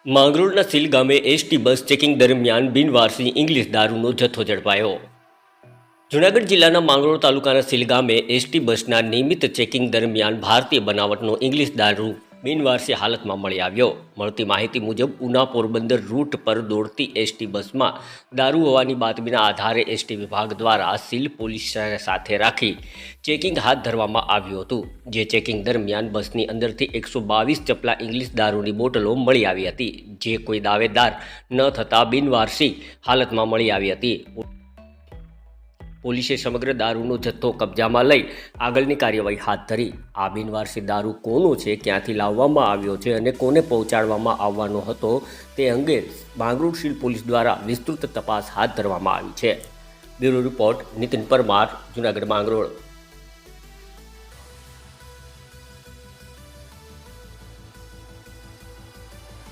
માંગરોળના seal ગામે ST bus checking દરમિયાન બિનવારસી English દારૂનો જથ્થો ઝડપાયો. જૂનાગઢ જિલ્લાના માંગરોળ તાલુકાના સીલ ગામે એસટી બસના નિયમિત ચેકિંગ દરમિયાન ભારતીય બનાવટનો ઇંગ્લિશ દારૂ બિનવારસી હાલતમાં મળી આવ્યો. મળતી માહિતી મુજબ ઉના પોરબંદર રૂટ પર દોડતી એસટી બસમાં દારૂ હોવાની બાતમીના આધારે એસટી વિભાગ દ્વારા સીલ પોલીસ સાથે રાખી ચેકિંગ હાથ ધરવામાં આવ્યું હતું. જે ચેકિંગ દરમિયાન બસની અંદરથી 122 ચપલા ઇંગ્લિશ દારૂની બોટલો મળી આવી હતી, જે કોઈ દાવેદાર ન થતાં બિનવારસી હાલતમાં મળી આવી હતી. પોલીસે સમગ્ર દારૂનો જથ્થો કબજામાં લઈ આગળની કાર્યવાહી હાથ ધરી. આ બિનવારસી દારૂ કોનો છે, ક્યાંથી લાવવામાં આવ્યો છે અને કોને પહોંચાડવામાં આવવાનો હતો તે અંગે માંગરોળ સીલ પોલીસ દ્વારા વિસ્તૃત તપાસ હાથ ધરવામાં આવી છે. Bureau report Nitin Parmar, Junagadh Mangrol.